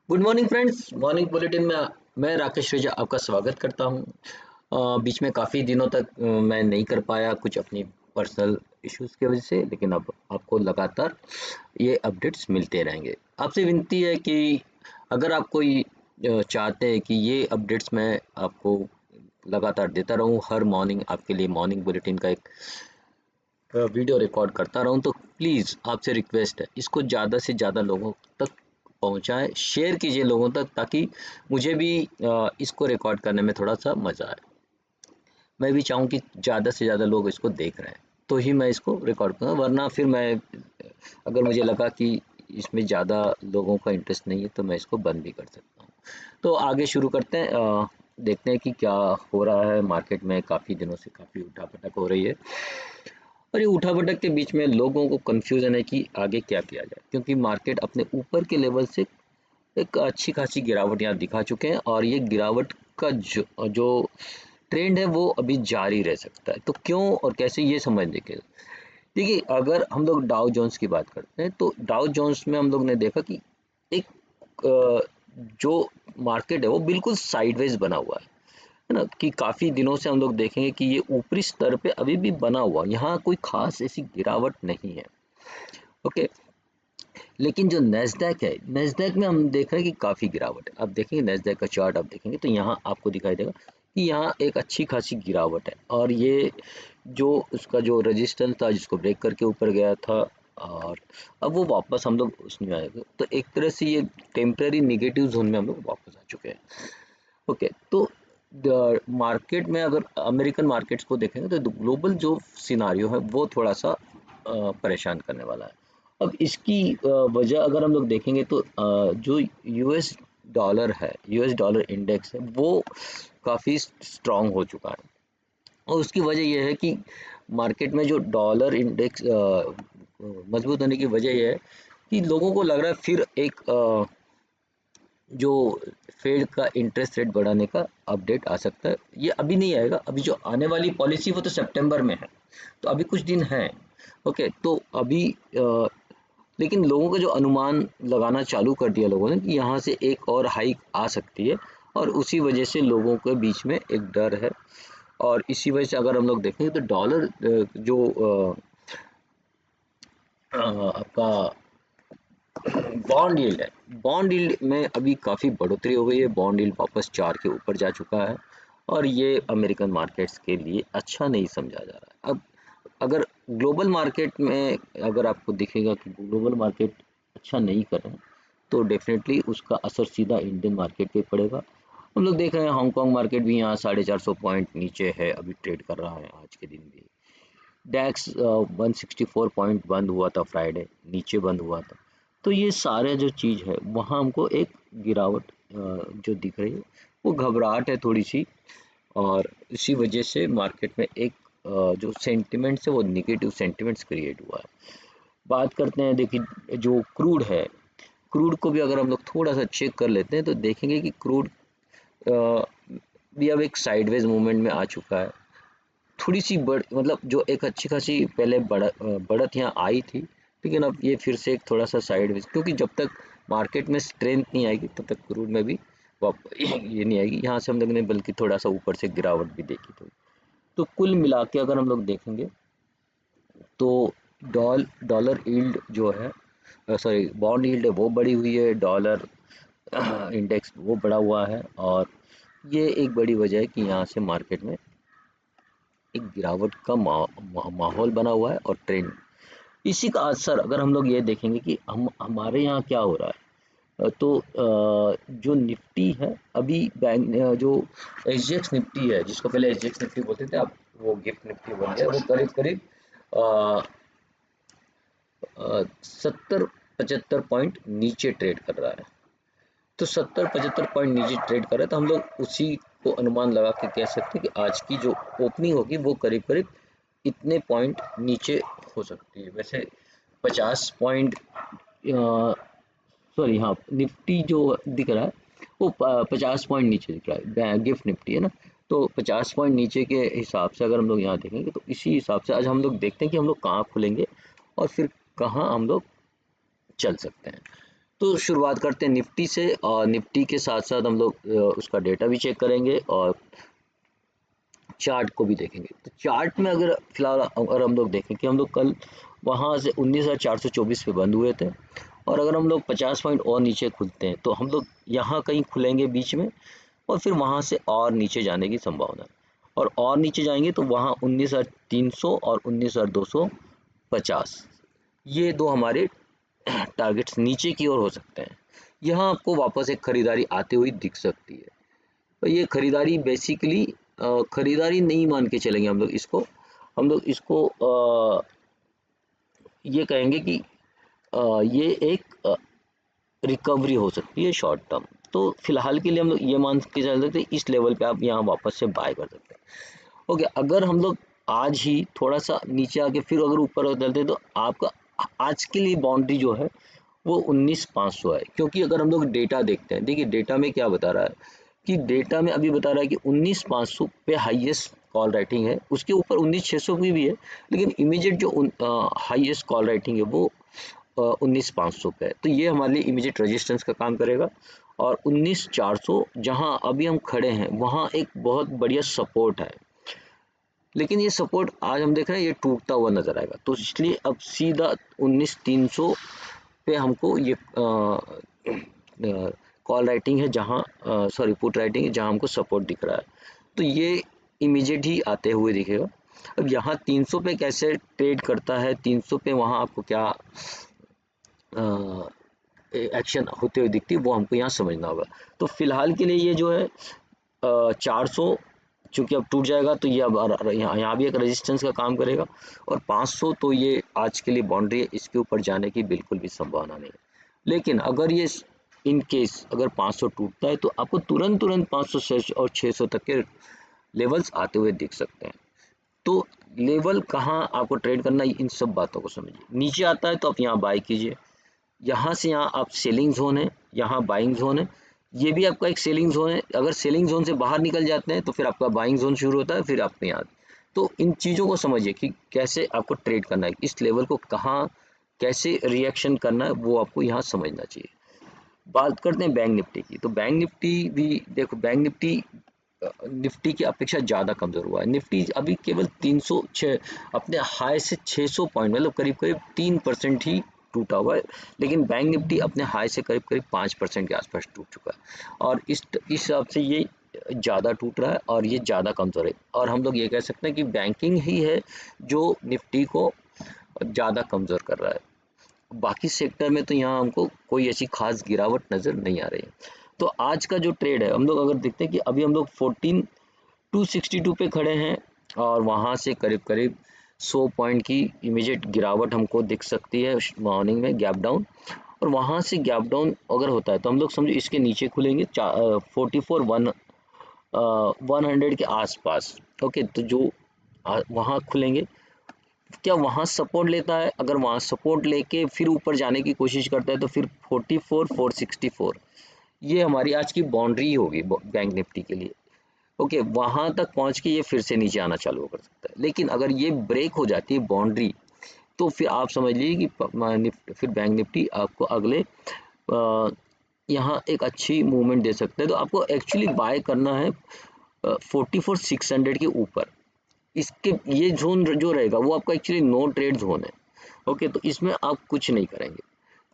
Good morning friends. Morning bulletin में मैं राकेश रेजा आपका स्वागत करता हूं। बीच में काफ़ी दिनों तक मैं नहीं कर पाया कुछ अपनी पर्सनल इश्यूज की वजह से, लेकिन अब आपको लगातार ये अपडेट्स मिलते रहेंगे। आपसे विनती है कि अगर आप कोई चाहते हैं कि ये अपडेट्स मैं आपको लगातार देता रहूं, हर मॉर्निंग आपके लिए मॉर्निंग बुलेटिन का एक वीडियो रिकॉर्ड करता रहूं, तो प्लीज़ आपसे रिक्वेस्ट है इसको ज़्यादा से ज़्यादा लोगों तक पहुंचाएं, शेयर कीजिए लोगों तक, ताकि मुझे भी इसको रिकॉर्ड करने में थोड़ा सा मज़ा आए। मैं भी चाहूँ कि ज़्यादा से ज़्यादा लोग इसको देख रहे हैं तो ही मैं इसको रिकॉर्ड करूँगा, वरना फिर मैं अगर मुझे लगा कि इसमें ज़्यादा लोगों का इंटरेस्ट नहीं है तो मैं इसको बंद भी कर सकता हूँ। तो आगे शुरू करते हैं। देखते हैं कि क्या हो रहा है मार्केट में। काफ़ी दिनों से काफ़ी उठापटक हो रही है और ये उठापटक के बीच में लोगों को कन्फ्यूज़न है कि आगे क्या किया जाए, क्योंकि मार्केट अपने ऊपर के लेवल से एक अच्छी खासी गिरावट यहाँ दिखा चुके हैं और ये गिरावट का जो ट्रेंड है वो अभी जारी रह सकता है। तो क्यों और कैसे, ये समझने के देखिए, अगर हम लोग डाउ जोन्स की बात करते हैं तो डाउ जोन्स में हम लोग ने देखा कि एक जो मार्केट है वो बिल्कुल साइडवेज बना हुआ है ना, कि काफ़ी दिनों से हम लोग देखेंगे कि ये ऊपरी स्तर पे अभी भी बना हुआ, यहाँ कोई खास ऐसी गिरावट नहीं है। ओके, लेकिन जो नेस्डैक है, नेस्डैक में हम देख रहे हैं कि काफ़ी गिरावट है। अब देखेंगे नेस्डैक का चार्ट, आप देखेंगे तो यहाँ आपको दिखाई देगा कि यहाँ एक अच्छी खासी गिरावट है और ये जो उसका जो रेजिस्टेंस था जिसको ब्रेक करके ऊपर गया था, और अब वो वापस हम लोग उसमें आएगा, तो एक तरह से ये टेम्पररी निगेटिव जोन में हम लोग वापस आ चुके हैं। ओके, तो मार्केट में अगर अमेरिकन मार्केट्स को देखेंगे तो ग्लोबल जो सिनारियो है वो थोड़ा सा परेशान करने वाला है। अब इसकी वजह अगर हम लोग देखेंगे तो जो यूएस डॉलर है, यूएस डॉलर इंडेक्स है, वो काफ़ी स्ट्रांग हो चुका है और उसकी वजह यह है कि मार्केट में जो डॉलर इंडेक्स मजबूत होने की वजह यह है कि लोगों को लग रहा है फिर एक जो फेड का इंटरेस्ट रेट बढ़ाने का अपडेट आ सकता है। ये अभी नहीं आएगा, अभी जो आने वाली पॉलिसी वो तो सितंबर में है, तो अभी कुछ दिन हैं। ओके, तो अभी लेकिन लोगों का जो अनुमान लगाना चालू कर दिया लोगों ने कि यहाँ से एक और हाइक आ सकती है, और उसी वजह से लोगों के बीच में एक डर है। और इसी वजह से अगर हम लोग देखेंगे तो डॉलर जो आपका बॉन्ड यील्ड है, बॉन्ड यील्ड में अभी काफ़ी बढ़ोतरी हो गई है। बॉन्ड यील्ड वापस 4 के ऊपर जा चुका है और ये अमेरिकन मार्केट्स के लिए अच्छा नहीं समझा जा रहा है। अब अगर ग्लोबल मार्केट में अगर आपको दिखेगा कि ग्लोबल मार्केट अच्छा नहीं कर रहे हैं, तो डेफिनेटली उसका असर सीधा इंडियन मार्केट पे पड़ेगा। हम लोग देख रहे हैं हांगकांग मार्केट भी यहाँ 450 पॉइंट नीचे है, अभी ट्रेड कर रहा है आज के दिन भी। डैक्स 164 पॉइंट बंद हुआ था, फ्राइडे नीचे बंद हुआ था। तो ये सारे जो चीज़ है वहाँ हमको एक गिरावट जो दिख रही है, वो घबराहट है थोड़ी सी, और इसी वजह से मार्केट में एक जो सेंटिमेंट्स है वो निगेटिव सेंटिमेंट्स क्रिएट हुआ है। बात करते हैं, देखिए जो क्रूड है, क्रूड को भी अगर हम लोग थोड़ा सा चेक कर लेते हैं तो देखेंगे कि क्रूड भी अब एक साइडवेज मूवमेंट में आ चुका है। थोड़ी सी मतलब जो एक अच्छी खासी पहले बढ़त यहाँ आई थी, लेकिन अब ये फिर से एक थोड़ा सा साइडवेज, क्योंकि जब तक मार्केट में स्ट्रेंथ नहीं आएगी तब तक क्रूड में भी ये नहीं आएगी। यहाँ से हम लोग ने बल्कि थोड़ा सा ऊपर से गिरावट भी देखी थी। तो कुल मिला के अगर हम लोग देखेंगे तो डॉलर यील्ड जो है, सॉरी बॉन्ड यील्ड है, वो बढ़ी हुई है, डॉलर इंडेक्स वो बढ़ा हुआ है, और ये एक बड़ी वजह है कि यहाँ से मार्केट में एक गिरावट का माहौल बना हुआ है और ट्रेंड। इसी का असर अगर हम लोग ये देखेंगे कि हमारे यहाँ क्या हो रहा है, तो जो निफ्टी है अभी बैंक जो एसजीएक्स निफ्टी है, जिसको पहले एसजीएक्स निफ्टी बोलते थे, अब वो गिफ्ट निफ्टी बन गया, वो करीब करीब 70-75 पॉइंट नीचे ट्रेड कर रहा है। तो 70-75 पॉइंट नीचे ट्रेड कर रहा है, तो हम लोग उसी को अनुमान लगा के कह सकते हैं कि आज की जो ओपनिंग होगी वो करीब करीब इतने पॉइंट नीचे हो सकती है। वैसे 50 पॉइंट, सॉरी हाँ, निफ्टी जो दिख रहा है वो 50 पॉइंट नीचे दिख रहा है, गिफ्ट निफ्टी है ना। तो 50 पॉइंट नीचे के हिसाब से अगर हम लोग यहाँ देखेंगे तो इसी हिसाब से आज हम लोग देखते हैं कि हम लोग कहाँ खुलेंगे और फिर कहाँ हम लोग चल सकते हैं। तो शुरुआत करते हैं निफ्टी से, और निफ्टी के साथ साथ हम लोग उसका डेटा भी चेक करेंगे और चार्ट को भी देखेंगे। तो चार्ट में अगर फिलहाल अगर हम लोग देखें कि हम लोग कल वहाँ से 19,424 पे बंद हुए थे, और अगर हम लोग 50 पॉइंट और नीचे खुलते हैं तो हम लोग यहाँ कहीं खुलेंगे बीच में, और फिर वहाँ से और नीचे जाने की संभावना है, और नीचे जाएंगे तो वहाँ 19,300 और 19,250, ये दो हमारे टारगेट्स नीचे की ओर हो सकते हैं। यहाँ आपको वापस एक खरीदारी आती हुई दिख सकती है। तो ये खरीदारी बेसिकली खरीदारी नहीं मान के चलेंगे हम लोग इसको ये कहेंगे कि ये एक रिकवरी हो सकती है शॉर्ट टर्म। तो फिलहाल के लिए हम लोग ये मान के चल सकते हैं इस लेवल पे आप यहाँ वापस से बाय कर सकते हैं। ओके, अगर हम लोग आज ही थोड़ा सा नीचे आके फिर अगर ऊपर चलते हैं तो आपका आज के लिए बाउंड्री जो है वो 19,500 है। क्योंकि अगर हम लोग डेटा देखते हैं, देखिए डेटा में क्या बता रहा है कि डेटा में अभी बता रहा है कि 19,500 पे हाईएस्ट कॉल राइटिंग है, उसके ऊपर 19,600 की भी है, लेकिन इमीडिएट जो हाईएस्ट कॉल राइटिंग है वो 19,500 पे है। तो ये हमारे लिए इमीडिएट रेजिस्टेंस का काम करेगा। और 19,400 जहां अभी हम खड़े हैं वहां एक बहुत बढ़िया सपोर्ट है, लेकिन ये सपोर्ट आज हम देख रहे हैं ये टूटता हुआ नजर आएगा। तो इसलिए अब सीधा 19,300 पे हमको ये कॉल राइटिंग है जहां सॉरी पुट राइटिंग है जहां हमको सपोर्ट दिख रहा है, तो ये इमीडिएट ही आते हुए दिखेगा। अब यहाँ 300 पे कैसे ट्रेड करता है, 300 पे वहाँ आपको क्या एक्शन होते हुए दिखती है वो हमको यहाँ समझना होगा। तो फिलहाल के लिए ये जो है 400 चूंकि अब टूट जाएगा तो ये अब यहाँ भी एक रेजिस्टेंस का काम करेगा, और 500 तो ये आज के लिए बाउंड्री है, इसके ऊपर जाने की बिल्कुल भी संभावना नहीं है। लेकिन अगर ये इन केस अगर 500 टूटता है तो आपको तुरंत तुरंत 500 से और 600 तक के लेवल्स आते हुए दिख सकते हैं। तो लेवल कहाँ आपको ट्रेड करना है इन सब बातों को समझिए। नीचे आता है तो आप यहाँ बाय कीजिए, यहाँ से यहाँ आप सेलिंग जोन है, यहाँ बाइंग जोन है, ये भी आपका एक सेलिंग जोन है। अगर सेलिंग जोन से बाहर निकल जाते हैं तो फिर आपका बाइंग जोन शुरू होता है, फिर आपके यहाँ। तो इन चीज़ों को समझिए कि कैसे आपको ट्रेड करना है, इस लेवल को कहाँ कैसे रिएक्शन करना है वो आपको यहाँ समझना चाहिए। बात करते हैं बैंक निफ्टी की। तो बैंक निफ्टी भी देखो, बैंक निफ्टी निफ्टी की अपेक्षा ज़्यादा कमज़ोर हुआ है। निफ्टी अभी केवल 306 अपने हाई से 600 पॉइंट मतलब करीब करीब 3% ही टूटा हुआ है, लेकिन बैंक निफ्टी अपने हाई से करीब करीब 5% के आसपास टूट चुका है, और इस हिसाब से ये ज़्यादा टूट रहा है और ये ज़्यादा कमज़ोर है। और हम लोग ये कह सकते हैं कि बैंकिंग ही है जो निफ्टी को ज़्यादा कमज़ोर कर रहा है। बाकी सेक्टर में तो यहाँ हमको कोई ऐसी खास गिरावट नज़र नहीं आ रही है। तो आज का जो ट्रेड है हम लोग अगर देखते हैं कि अभी हम लोग 14,262 पे खड़े हैं, और वहाँ से करीब करीब 100 पॉइंट की इमीडिएट गिरावट हमको दिख सकती है मॉर्निंग में गैप डाउन। और वहाँ से गैप डाउन अगर होता है तो हम लोग समझो इसके नीचे खुलेंगे 100 के आसपास। ओके, तो जो वहाँ खुलेंगे, क्या वहाँ सपोर्ट लेता है, अगर वहाँ सपोर्ट लेके फिर ऊपर जाने की कोशिश करता है तो फिर 44,464 ये हमारी आज की बाउंड्री होगी बैंक निफ्टी के लिए। ओके, वहाँ तक पहुँच के ये फिर से नीचे आना चालू कर सकता है, लेकिन अगर ये ब्रेक हो जाती है बाउंड्री तो फिर आप समझ लीजिए कि फिर बैंक निफ्टी आपको अगले यहाँ एक अच्छी मूवमेंट दे सकते हैं। तो आपको एक्चुअली बाय करना है 44,600 के ऊपर। इसके ये जोन जो रहेगा वो आपका एक्चुअली नो ट्रेड जोन है। ओके, तो इसमें आप कुछ नहीं करेंगे,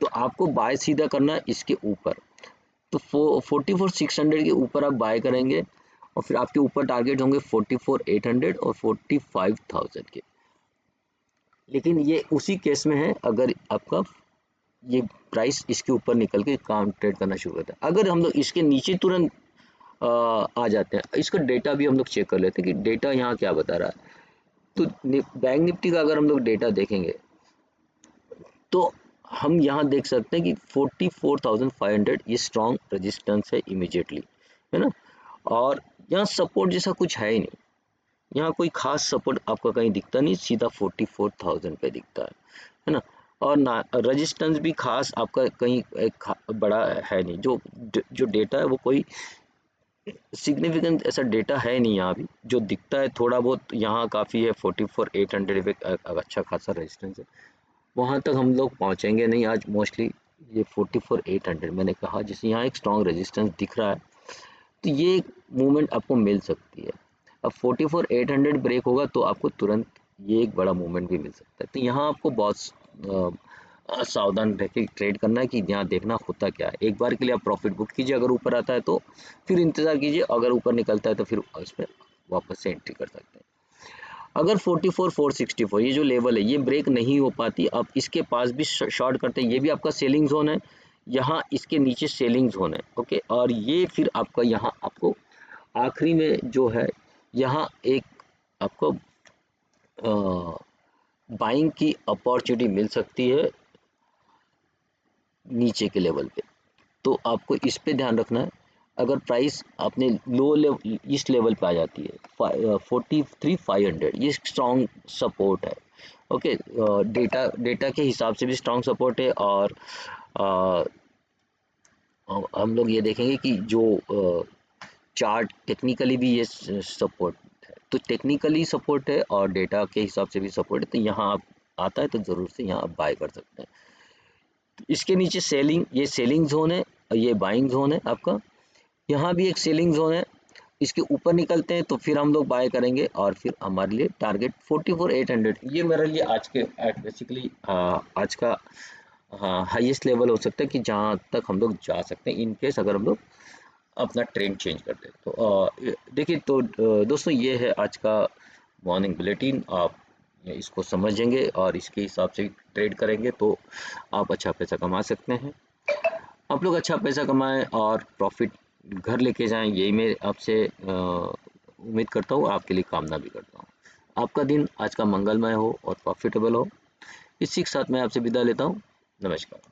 तो आपको बाय सीधा करना है इसके ऊपर। तो 44,600 के ऊपर आप बाय करेंगे, और फिर आपके ऊपर टारगेट होंगे 44,800 और 45,000 के। लेकिन ये उसी केस में है अगर आपका ये प्राइस इसके ऊपर निकल के काम ट्रेड करना शुरू करता है। अगर हम लोग इसके नीचे तुरंत आ जाते हैं, इसका डेटा भी हम लोग चेक कर लेते हैं कि डेटा यहाँ क्या बता रहा है। तो बैंक निफ्टी का अगर हम लोग डेटा देखेंगे तो हम यहाँ देख सकते हैं कि 44,500 ये स्ट्रॉन्ग रेजिस्टेंस है इमीडिएटली, है ना। और यहाँ सपोर्ट जैसा कुछ है ही नहीं, यहाँ कोई खास सपोर्ट आपका कहीं दिखता नहीं, सीधा 44,000 पे दिखता है ना। और ना रेजिस्टेंस भी खास आपका कहीं एक बड़ा है नहीं, जो डेटा है वो कोई सिग्निफिकेंट ऐसा डेटा है नहीं यहाँ भी। जो दिखता है थोड़ा बहुत यहाँ काफ़ी है, 44,800 पे अच्छा खासा रेजिस्टेंस है, वहाँ तक हम लोग पहुँचेंगे नहीं आज मोस्टली। ये 44,800 मैंने कहा, जिसे यहाँ एक स्ट्रॉन्ग रेजिस्टेंस दिख रहा है, तो ये एक मूवमेंट आपको मिल सकती है। अब 44,800 ब्रेक होगा तो आपको तुरंत ये एक बड़ा मूवमेंट भी मिल सकता है। तो यहाँ आपको बहुत सावधान रह के ट्रेड करना है कि यहाँ देखना होता क्या है। एक बार के लिए आप प्रॉफिट बुक कीजिए, अगर ऊपर आता है तो फिर इंतजार कीजिए, अगर ऊपर निकलता है तो फिर इसमें वापस से एंट्री कर सकते हैं। अगर 44,464 ये जो लेवल है ये ब्रेक नहीं हो पाती, आप इसके पास भी शॉर्ट करते हैं, ये भी आपका सेलिंग जोन है, यहाँ इसके नीचे सेलिंग जोन है। ओके, और ये फिर आपका यहाँ आपको आखिरी में जो है यहाँ एक आपको बाइंग की अपॉर्चुनिटी मिल सकती है नीचे के लेवल पे। तो आपको इस पे ध्यान रखना है। अगर प्राइस अपने लो लेवल इस लेवल पे आ जाती है 43,500, ये स्ट्रॉन्ग सपोर्ट है। ओके, डेटा के हिसाब से भी स्ट्रॉन्ग सपोर्ट है, और अ, हम लोग ये देखेंगे कि जो चार्ट टेक्निकली भी ये सपोर्ट है, तो टेक्निकली सपोर्ट है और डेटा के हिसाब से भी सपोर्ट है, तो यहाँ आप आता है तो ज़रूर से यहाँ आप बाय कर सकते हैं। इसके नीचे सेलिंग, ये सेलिंग जोन है और ये बाइंग जोन है आपका। यहाँ भी एक सेलिंग जोन है, इसके ऊपर निकलते हैं तो फिर हम लोग बाय करेंगे, और फिर हमारे लिए टारगेट 44,800, ये मेरे लिए आज के बेसिकली आज का हाईएस्ट लेवल हो सकता है कि जहाँ तक हम लोग जा सकते हैं इन केस अगर हम लोग अपना ट्रेंड चेंज करते हैं। तो देखिए, तो दोस्तों ये है आज का मॉर्निंग बुलेटिन। आप इसको समझेंगे और इसके हिसाब से ट्रेड करेंगे तो आप अच्छा पैसा कमा सकते हैं। आप लोग अच्छा पैसा कमाएं और प्रॉफिट घर लेके जाएं, यही मैं आपसे उम्मीद करता हूँ, आपके लिए कामना भी करता हूँ। आपका दिन आज का मंगलमय हो और प्रॉफिटेबल हो। इसी के साथ मैं आपसे विदा लेता हूँ। नमस्कार।